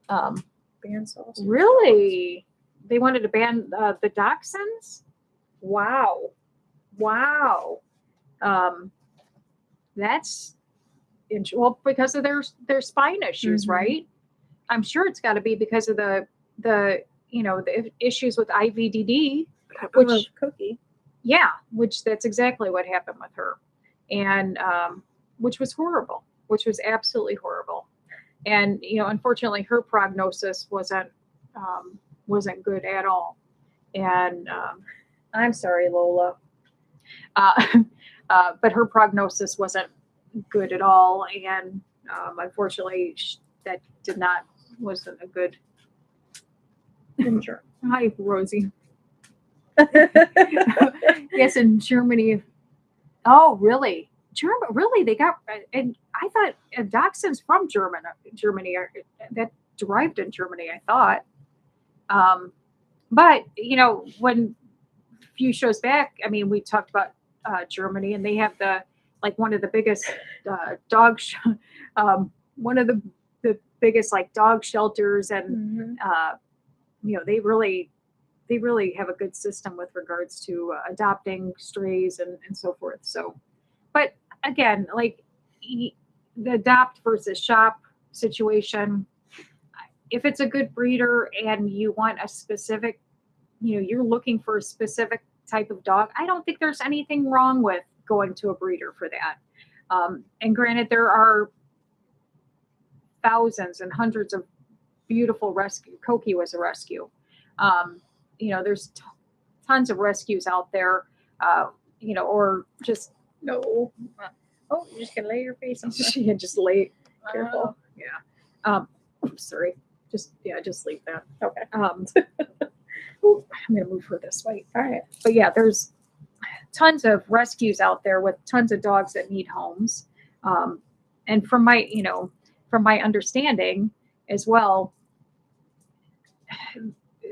Ban sauce. Really? They wanted to ban the dachshunds? Wow. That's well, because of their spine issues, right? I'm sure it's got to be because of the you know, the issues with IVDD, which Cookie. Yeah, which that's exactly what happened with her, and which was horrible, which was absolutely horrible. And you know, unfortunately, her prognosis wasn't good at all. And I'm sorry, Lola, but her prognosis wasn't good at all, and unfortunately, that wasn't a good. Sure. Hi, Rosie. Yes, in Germany. Oh, really? Really? They got, and I thought dachshunds from Germany are that derived in Germany. I thought, but you know, when a few shows back, I mean, we talked about Germany, and they have one of the biggest one of the biggest like dog shelters, and you know, they really have a good system with regards to adopting strays and so forth. So, but again, like the adopt versus shop situation, if it's a good breeder and you want a specific, you know, you're looking for a specific type of dog, I don't think there's anything wrong with going to a breeder for that. And granted, there are thousands and hundreds of beautiful rescue. Koki was a rescue. You know, there's tons of rescues out there, you know, or just no. Oh, you're just gonna lay your face on yeah, just lay. Careful. Yeah. Sorry. Just leave that. Okay. I'm gonna move her this way. All right. But yeah, there's tons of rescues out there with tons of dogs that need homes. And from my, you know, from my understanding as well,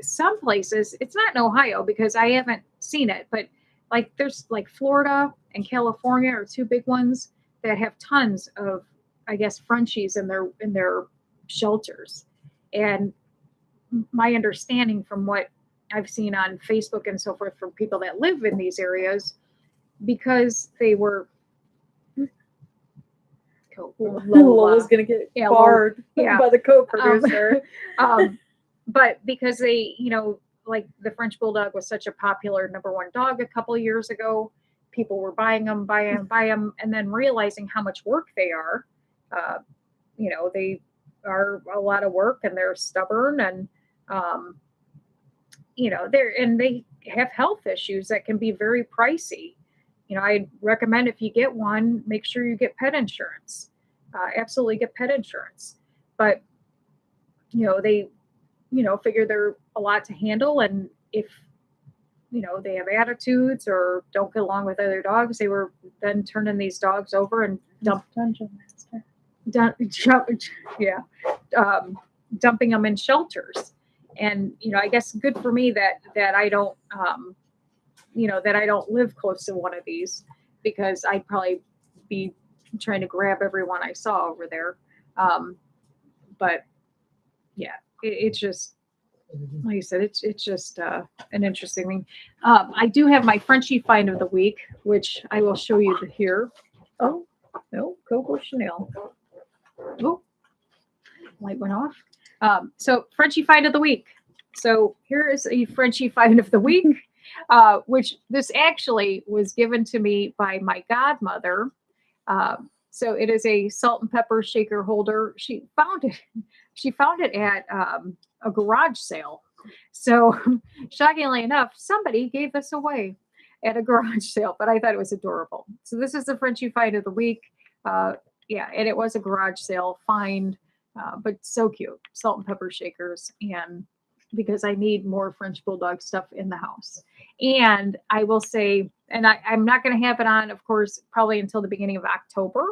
some places, it's not in Ohio because I haven't seen it, but like there's like Florida and California are two big ones that have tons of, I guess, Frenchies in their shelters. And my understanding from what I've seen on Facebook and so forth from people that live in these areas, because they were Lola's gonna get barred by the co-producer. But because they, like the French Bulldog was such a popular #1 dog a couple of years ago, people were buying them, and then realizing how much work they are. They are a lot of work and they're stubborn and, they have health issues that can be very pricey. I recommend if you get one, make sure you get pet insurance. Absolutely get pet insurance. But, they, figure they're a lot to handle. And if, they have attitudes or don't get along with other dogs, they were then turning these dogs over and dumping them in shelters. And, I guess good for me that I don't, that I don't live close to one of these, because I'd probably be trying to grab everyone I saw over there. But yeah, it's just, like I said, it's just an interesting thing. I do have my Frenchie find of the week, which I will show you here. Oh, no, Coco Chanel. Oh, light went off. So Frenchie find of the week. So here is a Frenchie find of the week, which this actually was given to me by my godmother. So it is a salt and pepper shaker holder. She found it at a garage sale. So shockingly enough, somebody gave this away at a garage sale, but I thought it was adorable. So this is the Frenchie find of the week. And it was a garage sale find, but so cute. Salt and pepper shakers, and because I need more French Bulldog stuff in the house. And I will say, and I'm not going to have it on, of course, probably until the beginning of October.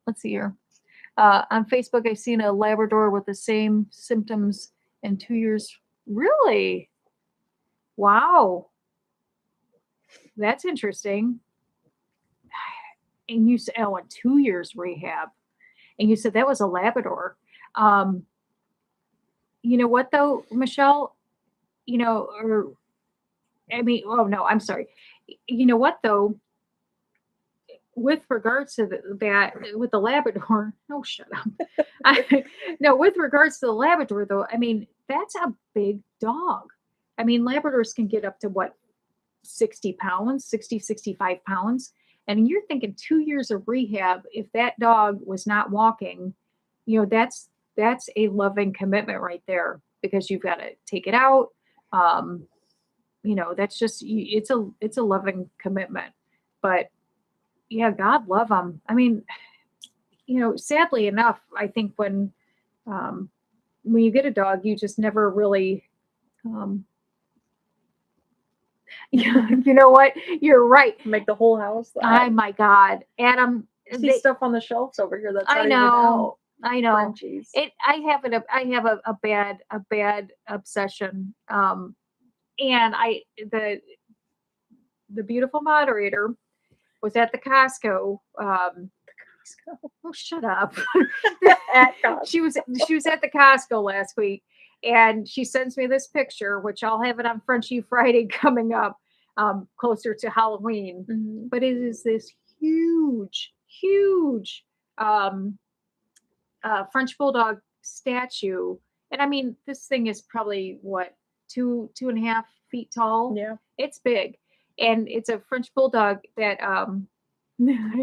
Let's see here. On Facebook, I've seen a Labrador with the same symptoms in 2 years. Really? Wow. That's interesting. And you said, in 2 years rehab. And you said that was a Labrador. You know what though, Michelle? I'm sorry. You know what though? With regards to that, with the Labrador, no, shut up. No, with regards to the Labrador though, I mean, that's a big dog. I mean, Labradors can get up to 60 pounds, 60, 65 pounds. And you're thinking 2 years of rehab, if that dog was not walking, that's a loving commitment right there, because you've got to take it out. That's just, it's a loving commitment. But yeah, God love them. I mean, sadly enough, I think when you get a dog, you just never really, you know what? You're right. Make the whole house. Oh my God, Adam. See stuff on the shelves over here. That's I know. Frenchies. I have a bad obsession. And the beautiful moderator was at the Costco. Oh, shut up. She was at the Costco last week, and she sends me this picture, which I'll have it on Frenchie Friday coming up, closer to Halloween. Mm-hmm. But it is this huge French Bulldog statue. And I mean, this thing is probably 2.5 feet tall. Yeah. It's big. And it's a French Bulldog that, I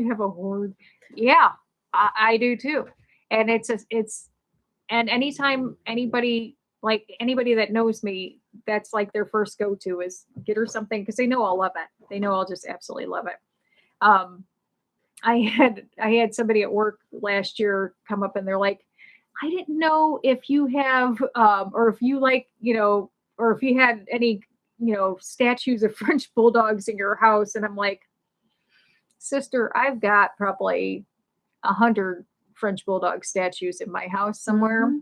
have a horde. Yeah, I do too. And and anytime anybody that knows me, that's like their first go-to is get her something, because they know I'll love it. They know I'll just absolutely love it. I had somebody at work last year come up and they're like, I didn't know if you have, or if you like, or if you had any, statues of French Bulldogs in your house. And I'm like, sister, I've got probably 100 French Bulldog statues in my house somewhere.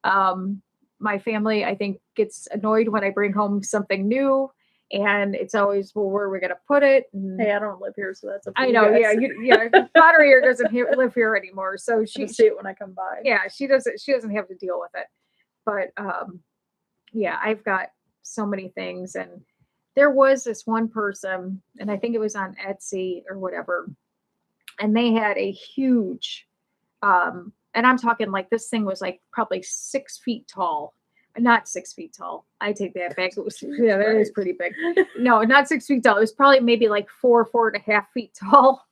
My family, I think, gets annoyed when I bring home something new. And it's always, well, where are we going to put it? And Hey, I don't live here, so that's up to I you know, guys. yeah. Pottery doesn't live here anymore, so I'll see it when I come by. yeah, she doesn't have to deal with it. But yeah, I've got so many things, and there was this one person, and I think it was on Etsy or whatever, and they had a huge, and I'm talking like this thing was like probably 6 feet tall. Not 6 feet tall. I take that back. It was, yeah, that is pretty big. No, not 6 feet tall. It was probably maybe like 4.5 feet tall.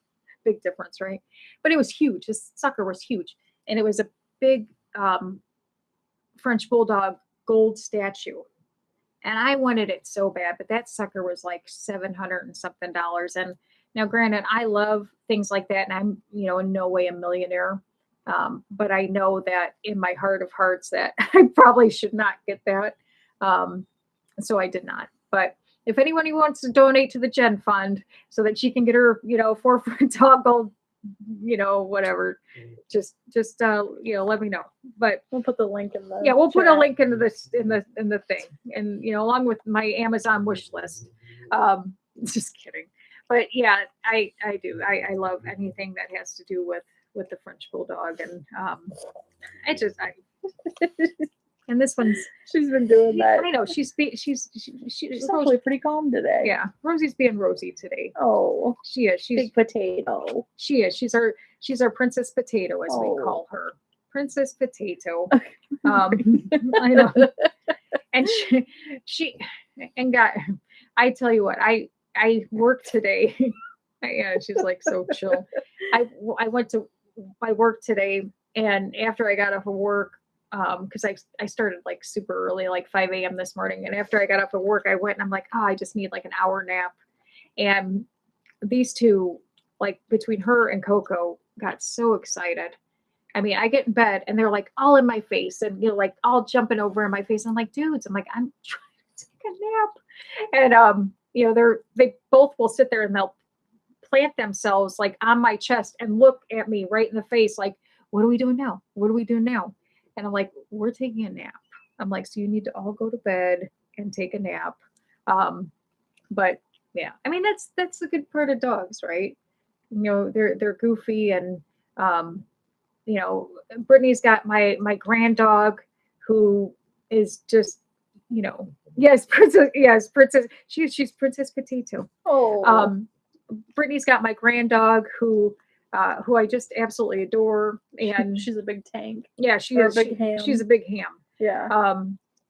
Big difference, right? But it was huge. This sucker was huge. And it was a big French Bulldog gold statue. And I wanted it so bad, but that sucker was like $700 and something. And now, granted, I love things like that. And I'm, in no way a millionaire. But I know that in my heart of hearts that I probably should not get that. So I did not. But if anyone who wants to donate to the Gen Fund so that she can get her, 4 foot tall gold, whatever, just let me know. But we'll put the link in the we'll put a chat. link into this in the thing, and along with my Amazon wish list. Just kidding. But yeah, I do. I love anything that has to do with the French Bulldog, and and this one's, she's been doing that. I know she's actually pretty calm today. Yeah, Rosie's being Rosie today. Oh, she is. She's big potato. She is. She's our Princess Potato, as we call her, Princess Potato. I know. And she and got. I tell you what, I work today. Yeah, she's like so chill. I went to my work today, and after I got off of work, because I started like super early, like 5 a.m. this morning, and after I got off of work, I went and I'm like, I just need like an hour nap, and these two, like between her and Coco, got so excited. I mean, I get in bed and they're like all in my face, and like all jumping over in my face. I'm like, dudes, I'm trying to take a nap, and they both will sit there and they'll plant themselves like on my chest and look at me right in the face like, what are we doing now? What are we doing now? And I'm like, we're taking a nap. I'm like, so you need to all go to bed and take a nap. But yeah, I mean, that's the good part of dogs, right? They're goofy, and Brittany's got my grand dog who is just, yes, Princess. She's Princess Potato. Oh. Brittany's got my grand dog who I just absolutely adore, and she's a big tank. Yeah, she is. She's a big ham. Yeah.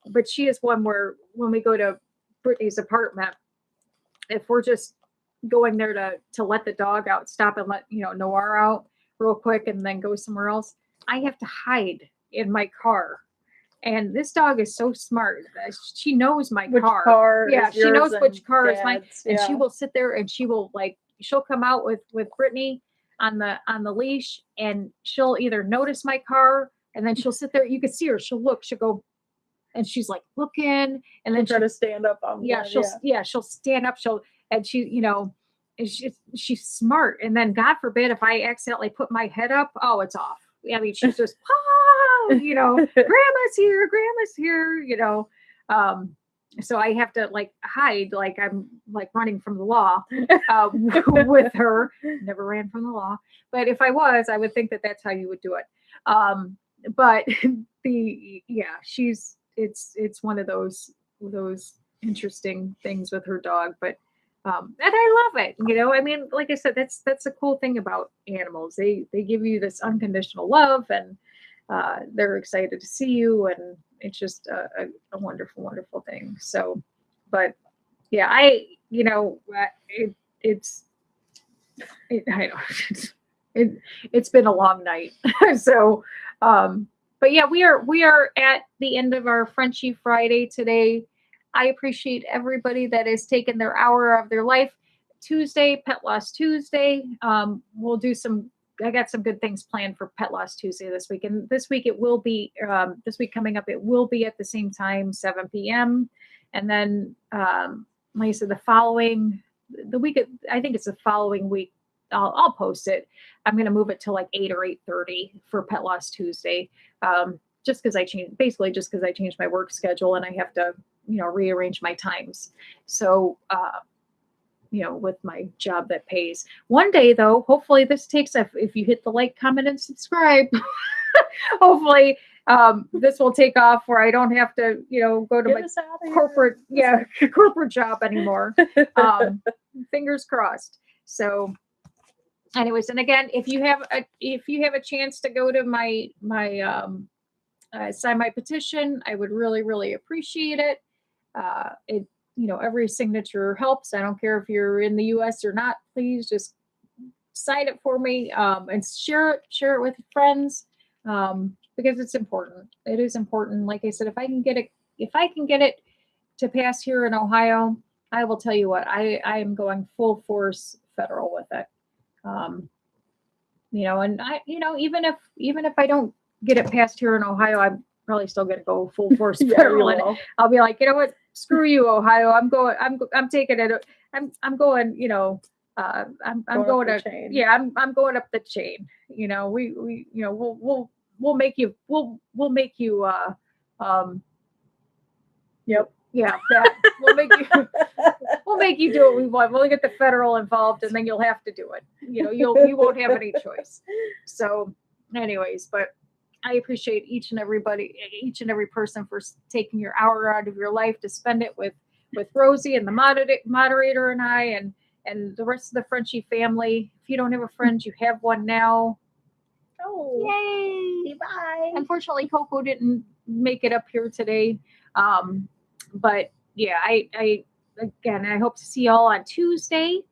But she is one where when we go to Brittany's apartment, if we're just going there to let the dog out, stop and let Noir out real quick, and then go somewhere else, I have to hide in my car. And this dog is so smart. She knows my car. Yeah, she knows which car is mine. And she will sit there and she will she'll come out with Brittany on the leash, and she'll either notice my car, and then she'll sit there. You can see her. She'll look. She'll go, and she's like looking, and then she'll try to stand up on. She'll stand up. She's smart. And then God forbid if I accidentally put my head up, it's off. I mean, she's just grandma's here, so I have to hide, like I'm running from the law with her. Never ran from the law, but if I was, I would think that that's how you would do it. But it's one of those interesting things with her dog, but and I love it. I mean, like I said, that's the cool thing about animals. They give you this unconditional love, and they're excited to see you, and it's just a wonderful, wonderful thing. So, but yeah, I know it's been a long night. So, but yeah, we are at the end of our Frenchie Friday today. I appreciate everybody that has taken their hour of their life. Tuesday, Pet Loss Tuesday. We'll do I got some good things planned for Pet Loss Tuesday this week. And this week it will be, this week coming up, it will be at the same time, 7 p.m. And then, like I said, the week, I think it's the following week I'll post it. I'm going to move it to like 8 or 8:30 for Pet Loss Tuesday. Just because I changed my work schedule and I have to, rearrange my times. So, with my job that pays. One day though, hopefully this takes, if you hit the like, comment, and subscribe, hopefully this will take off where I don't have to, go to Get my us out of corporate, corporate job anymore. Fingers crossed. So anyways, and again, if you have a chance to go to my sign my petition, I would really, really appreciate it. Every signature helps. I don't care if you're in the US or not, please just sign it for me, and share it with friends, because it's important. It is important. Like I said, if I can get it to pass here in Ohio, I will tell you what, I am going full force federal with it. And I, even if I don't get it passed here in Ohio, I'm probably still going to go full force federal. And I'll be like, you know what? Screw you, Ohio. I'm taking it. I'm going, I'm going to, chain. yeah, I'm going up the chain. We'll make you, Yep. yeah, that we'll make you do what we want. We'll get the federal involved, and then you'll have to do it. You won't have any choice. So, anyways, but I appreciate each and every person for taking your hour out of your life to spend it with Rosie and the moderator and I and the rest of the Frenchie family. If you don't have a friend, you have one now. Oh, yay! Bye. Unfortunately, Coco didn't make it up here today. But yeah, I hope to see y'all on Tuesday,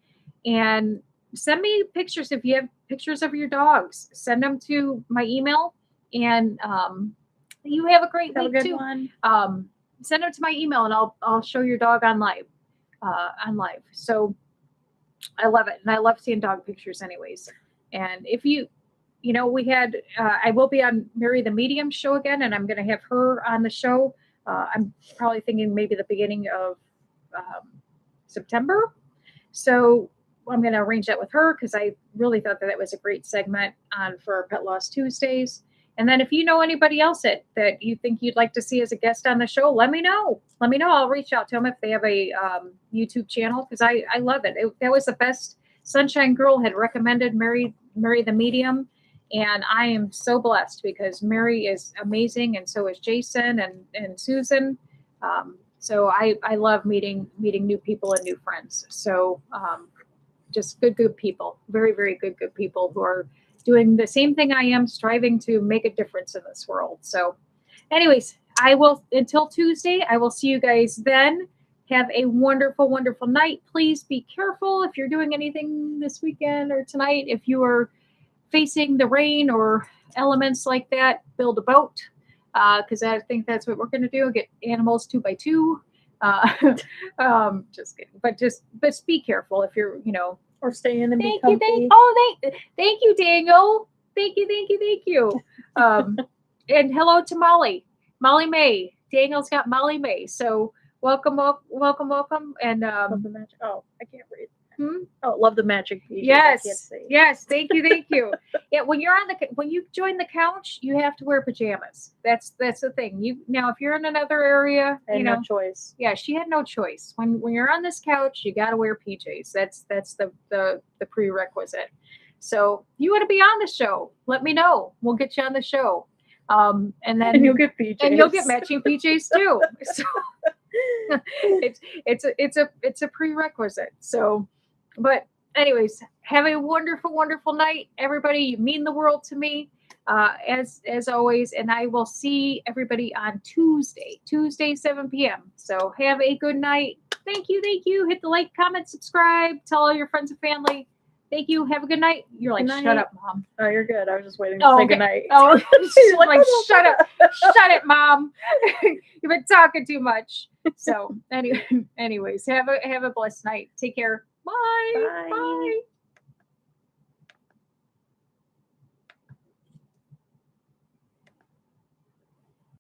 and send me pictures if you have pictures of your dogs. Send them to my email, and you have a great week too. Send them to my email, and I'll show your dog on live. So I love it, and I love seeing dog pictures, anyways. And if we had, I will be on Mary the Medium show again, and I'm going to have her on the show. I'm probably thinking maybe the beginning of September. So I'm going to arrange that with her, because I really thought that was a great segment for Pet Loss Tuesdays. And then if you know anybody else that you think you'd like to see as a guest on the show, let me know. I'll reach out to them if they have a YouTube channel, because I love it. That was the best. Sunshine Girl had recommended Mary the Medium. And I am so blessed, because Mary is amazing, and so is Jason and Susan. So I love meeting new people and new friends. So just good people, very, very good people who are doing the same thing I am, striving to make a difference in this world. So anyways, until Tuesday, I will see you guys then. Have a wonderful, wonderful night. Please be careful if you're doing anything this weekend or tonight. If you are facing the rain or elements like that, build a boat, because I think that's what we're going to do. Get animals 2x2. Just kidding, but be careful if you're, or stay in and be comfy. Thank you, Daniel. Thank you. And hello to Molly May. Daniel's got Molly May. So welcome. And love the magic. Oh, I can't read. Oh, love the magic. Yes. Thank you. Yeah, when you join the couch, you have to wear pajamas. That's the thing. Now, if you're in another area, no choice. Yeah, she had no choice. When you're on this couch, you got to wear PJs. That's the prerequisite. So you want to be on the show? Let me know. We'll get you on the show. And you'll get PJs. And you'll get matching PJs too. So it's a prerequisite. So. But anyways, have a wonderful, wonderful night, everybody. You mean the world to me, as always. And I will see everybody on Tuesday, 7 p.m. So have a good night. Thank you. Hit the like, comment, subscribe. Tell all your friends and family. Thank you. Have a good night. You're like, shut up, Mom. Oh, you're good. I was just waiting to say good night. Oh, she's like, shut up. Shut it, Mom. You've been talking too much. So anyways, have a blessed night. Take care. Bye. Bye.